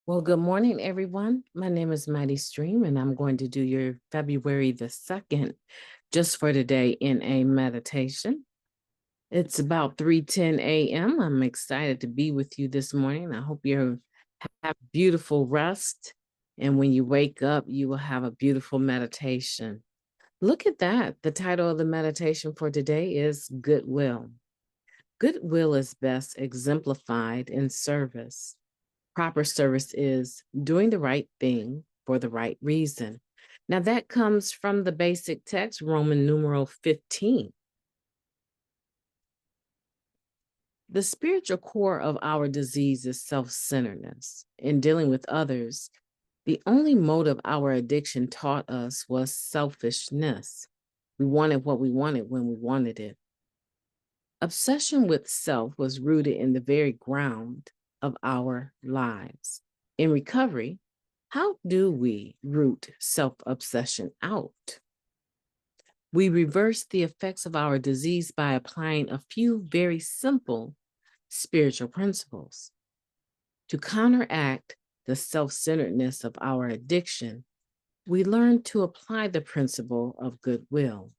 Well, good morning, everyone. My name is MightyStream, and I'm going to do your February the 2nd just for today in a meditation. It's about 3:10 a.m. I'm excited to be with you this morning. I hope you have beautiful rest, and when you wake up, you will have a beautiful meditation. Look at that. The title of the meditation for today is Goodwill. Goodwill is best exemplified in service. Proper service is doing the right thing for the right reason. Now, that comes from the basic text, Roman numeral 15. The spiritual core of our disease is self-centeredness. In dealing with others, the only motive our addiction taught us was selfishness. We wanted what we wanted when we wanted it. Obsession with self was rooted in the very ground of our lives. In recovery, how do we root self-obsession out? We reverse the effects of our disease by applying a few very simple spiritual principles. To counteract the self-centeredness of our addiction, we learn to apply the principle of goodwill.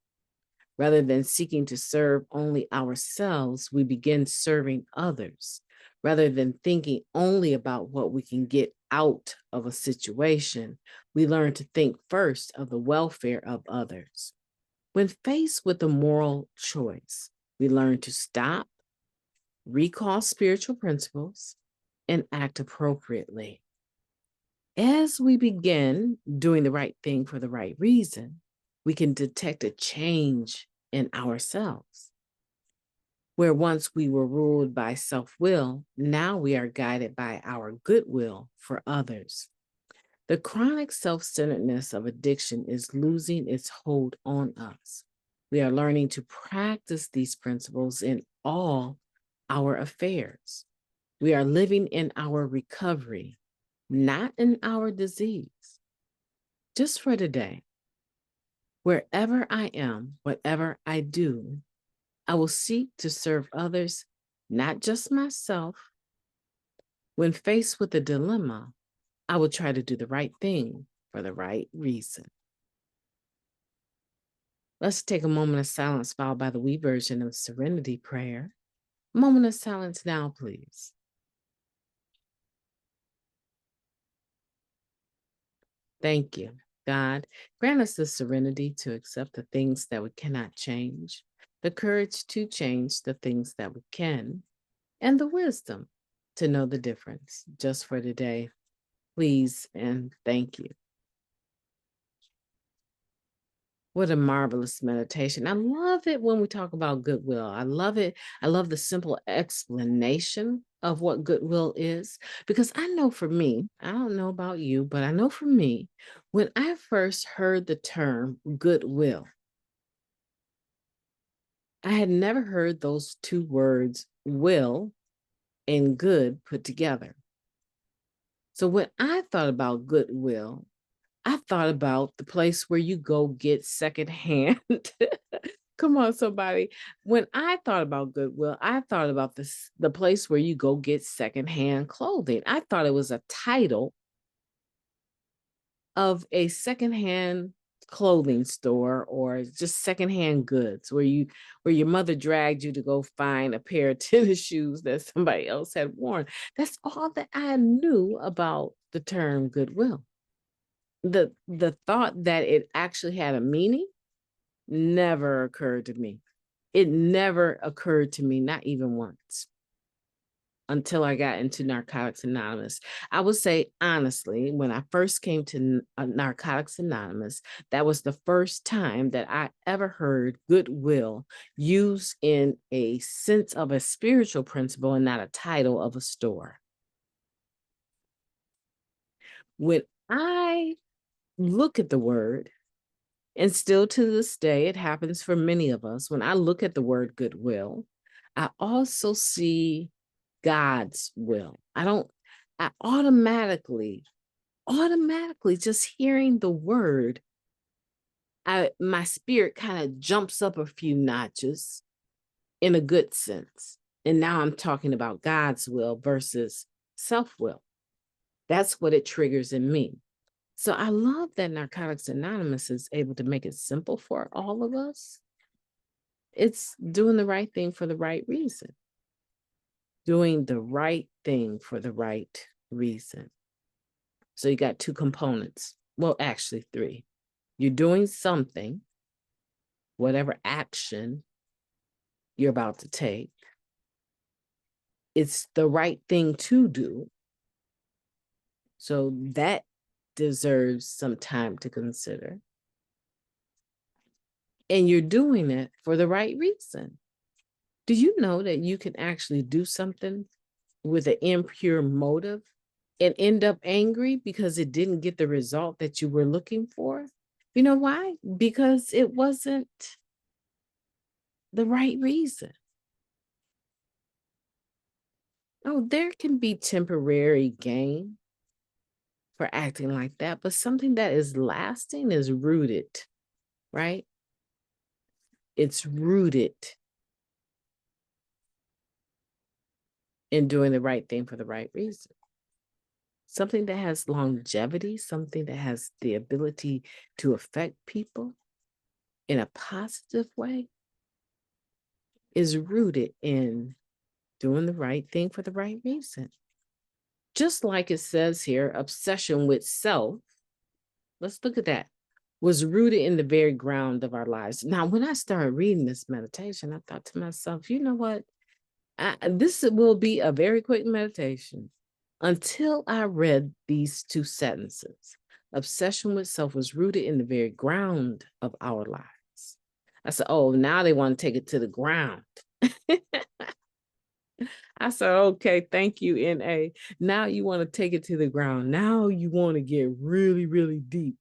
Rather than seeking to serve only ourselves, we begin serving others. Rather than thinking only about what we can get out of a situation, we learn to think first of the welfare of others. When faced with a moral choice, we learn to stop, recall spiritual principles, and act appropriately. As we begin doing the right thing for the right reason, we can detect a change in ourselves. Where once we were ruled by self-will, now we are guided by our goodwill for others. The chronic self-centeredness of addiction is losing its hold on us. We are learning to practice these principles in all our affairs. We are living in our recovery, not in our disease. Just for today, wherever I am, whatever I do, I will seek to serve others, not just myself. When faced with a dilemma, I will try to do the right thing for the right reason. Let's take a moment of silence followed by the we version of Serenity Prayer. A moment of silence now, please. Thank you. God, grant us the serenity to accept the things that we cannot change, the courage to change the things that we can, and the wisdom to know the difference. Just for today, please and thank you. What a marvelous meditation. I love it when we talk about goodwill. I love it. I love the simple explanation of what goodwill is, because I know for me, I don't know about you, but I know for me, when I first heard the term goodwill, I had never heard those two words, will and good, put together. So when I thought about goodwill, I thought about the place where you go get secondhand. Come on, somebody. When I thought about Goodwill, I thought about the place where you go get secondhand clothing. I thought it was a title of a secondhand clothing store or just secondhand goods where your mother dragged you to go find a pair of tennis shoes that somebody else had worn. That's all that I knew about the term Goodwill. The thought that it actually had a meaning never occurred to me. It never occurred to me, not even once, until I got into Narcotics Anonymous. I would say, honestly, when I first came to Narcotics Anonymous, that was the first time that I ever heard goodwill used in a sense of a spiritual principle and not a title of a store. When I look at the word, and still to this day, it happens for many of us. When I look at the word goodwill, I also see God's will. I automatically just hearing the word, my spirit kind of jumps up a few notches in a good sense. And now I'm talking about God's will versus self-will. That's what it triggers in me. So I love that Narcotics Anonymous is able to make it simple for all of us. It's doing the right thing for the right reason. Doing the right thing for the right reason. So you got two components. Well, actually three. You're doing something, whatever action you're about to take. It's the right thing to do. So that deserves some time to consider. And you're doing it for the right reason. Do you know that you can actually do something with an impure motive and end up angry because it didn't get the result that you were looking for? You know why? Because it wasn't the right reason. Oh, there can be temporary gain for acting like that, but something that is lasting is rooted, right? It's rooted in doing the right thing for the right reason. Something that has longevity, something that has the ability to affect people in a positive way is rooted in doing the right thing for the right reason. Just like it says here, obsession with self, let's look at that, was rooted in the very ground of our lives. Now, when I started reading this meditation, I thought to myself, you know what? This will be a very quick meditation until I read these two sentences. Obsession with self was rooted in the very ground of our lives. I said, oh, now they want to take it to the ground. I said, okay, thank you, NA. Now you want to take it to the ground. Now you want to get really, really deep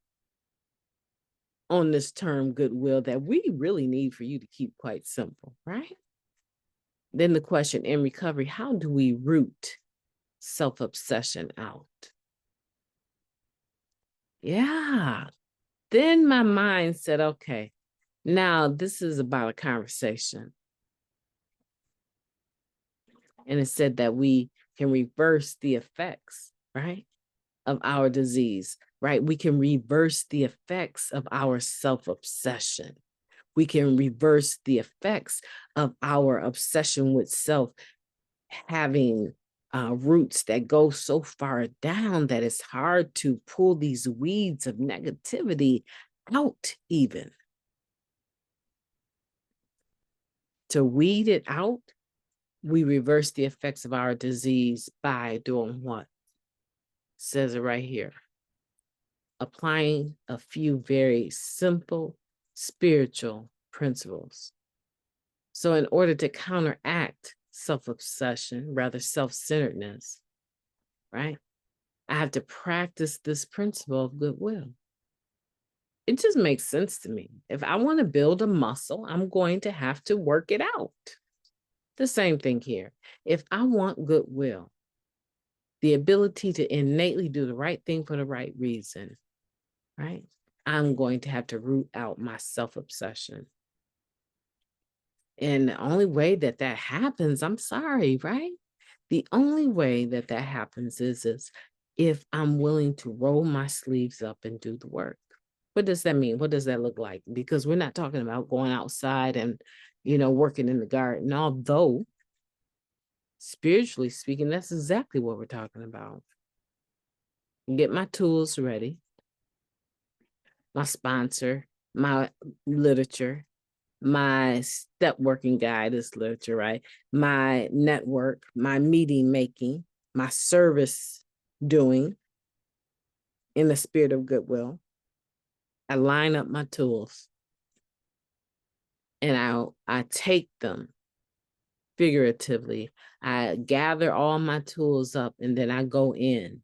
on this term goodwill that we really need for you to keep quite simple, right? Then the question in recovery, how do we root self-obsession out? Yeah. Then my mind said, okay, now this is about a conversation. And it said that we can reverse the effects, right, of our disease, right? We can reverse the effects of our self-obsession. We can reverse the effects of our obsession with self having roots that go so far down that it's hard to pull these weeds of negativity out even. To weed it out, we reverse the effects of our disease by doing what? It says it right here. Applying a few very simple spiritual principles. So in order to counteract self-obsession, rather self-centeredness, right? I have to practice this principle of goodwill. It just makes sense to me. If I want to build a muscle, I'm going to have to work it out. The same thing here. If I want goodwill, the ability to innately do the right thing for the right reason, right? I'm going to have to root out my self-obsession. And the only way that that happens, I'm sorry, right? The only way that that happens is if I'm willing to roll my sleeves up and do the work. What does that mean? What does that look like? Because we're not talking about going outside and, working in the garden, although spiritually speaking, that's exactly what we're talking about. Get my tools ready, my sponsor, my literature, my step working guide is literature, right? My network, my meeting making, my service doing in the spirit of goodwill. I line up my tools and I take them figuratively. I gather all my tools up and then I go in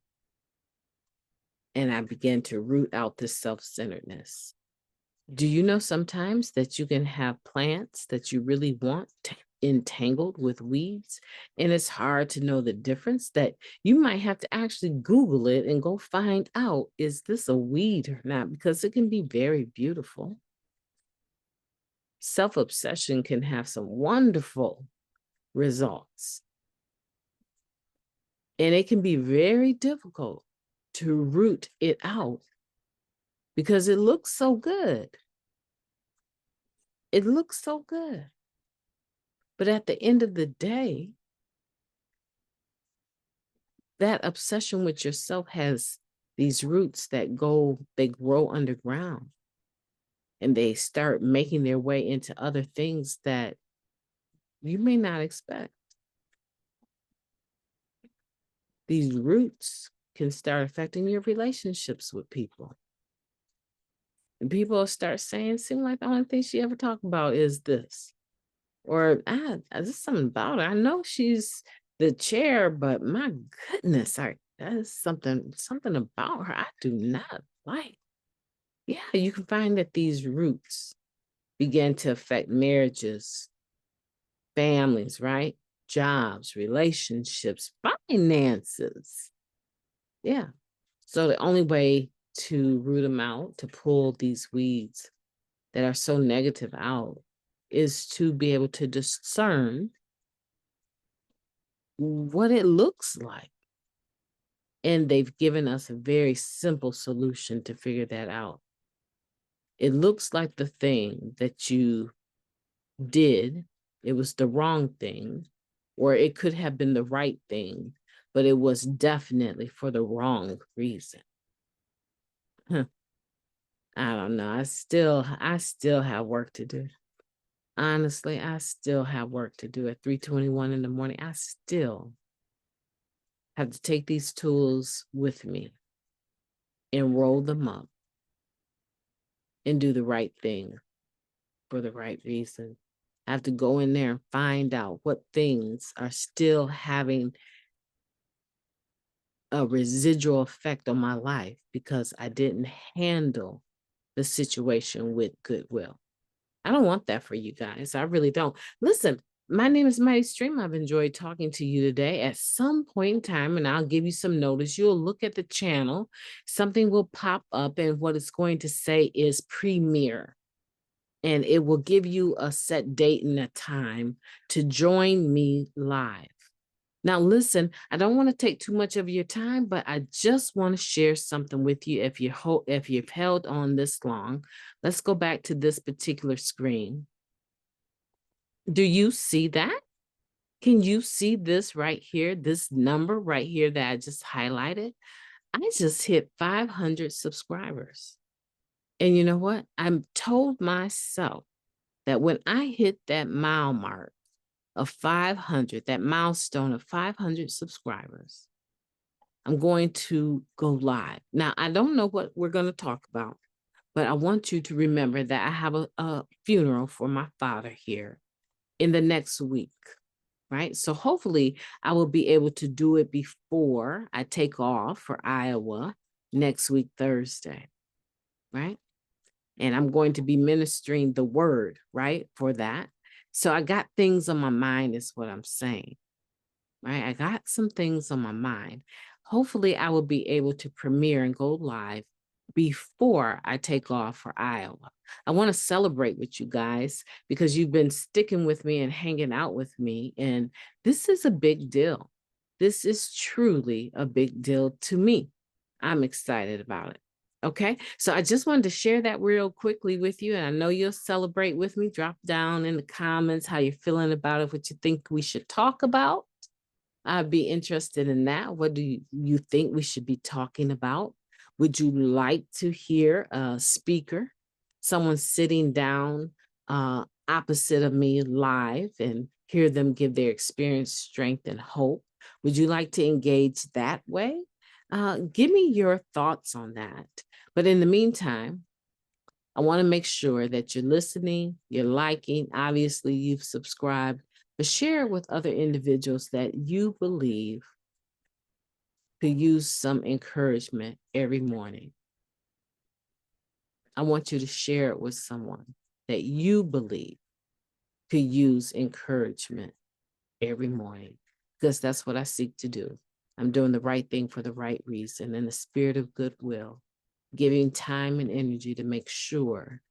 and I begin to root out this self-centeredness. Do you know sometimes that you can have plants that you really want entangled with weeds, and it's hard to know the difference, that you might have to actually Google it and go find out, is this a weed or not? Because it can be very beautiful. Self-obsession can have some wonderful results. And it can be very difficult to root it out because it looks so good. It looks so good. But at the end of the day, that obsession with yourself has these roots that they grow underground, and they start making their way into other things that you may not expect. These roots can start affecting your relationships with people. And people will start saying, seem like the only thing she ever talked about is this. Or there's something about her. I know she's the chair, but my goodness, that is something about her I do not like. Yeah, you can find that these roots begin to affect marriages, families, right? Jobs, relationships, finances. Yeah. So the only way to root them out, to pull these weeds that are so negative out, is to be able to discern what it looks like. And they've given us a very simple solution to figure that out. It looks like the thing that you did, it was the wrong thing, or it could have been the right thing, but it was definitely for the wrong reason. Huh. I don't know. I still have work to do. Honestly, I still have work to do at 3:21 in the morning. I still have to take these tools with me and roll them up and do the right thing for the right reason. I have to go in there and find out what things are still having a residual effect on my life because I didn't handle the situation with goodwill. I don't want that for you guys. I really don't. Listen, my name is Mighty Stream. I've enjoyed talking to you today. At some point in time, and I'll give you some notice, you'll look at the channel, something will pop up, and what it's going to say is premiere. And it will give you a set date and a time to join me live. Now, listen, I don't want to take too much of your time, but I just want to share something with you. If you've held on this long, let's go back to this particular screen. Do you see that? Can you see this right here, this number right here that I just highlighted? I just hit 500 subscribers. And you know what? I'm told myself that when I hit that mile mark of 500, that milestone of 500 subscribers, I'm going to go live. Now, I don't know what we're going to talk about, but I want you to remember that I have a funeral for my father here in the next week, right? So hopefully I will be able to do it before I take off for Iowa next week, Thursday, right? And I'm going to be ministering the word, right, for that. So I got things on my mind is what I'm saying, right? I got some things on my mind. Hopefully I will be able to premiere and go live before I take off for Iowa. I want to celebrate with you guys because you've been sticking with me and hanging out with me. And this is a big deal. This is truly a big deal to me. I'm excited about it. Okay, so I just wanted to share that real quickly with you. And I know you'll celebrate with me. Drop down in the comments how you're feeling about it, what you think we should talk about. I'd be interested in that. What do you think we should be talking about? Would you like to hear a speaker, someone sitting down opposite of me live and hear them give their experience, strength, and hope? Would you like to engage that way? Give me your thoughts on that. But in the meantime, I want to make sure that you're listening, you're liking, obviously you've subscribed, but share it with other individuals that you believe could use some encouragement every morning. I want you to share it with someone that you believe could use encouragement every morning, because that's what I seek to do. I'm doing the right thing for the right reason in the spirit of goodwill, giving time and energy to make sure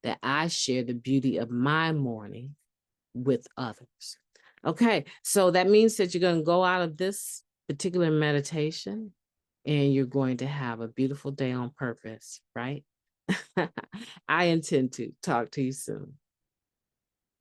that I share the beauty of my morning with others. Okay, so that means that you're going to go out of this particular meditation and you're going to have a beautiful day on purpose, right? I intend to. Talk to you soon.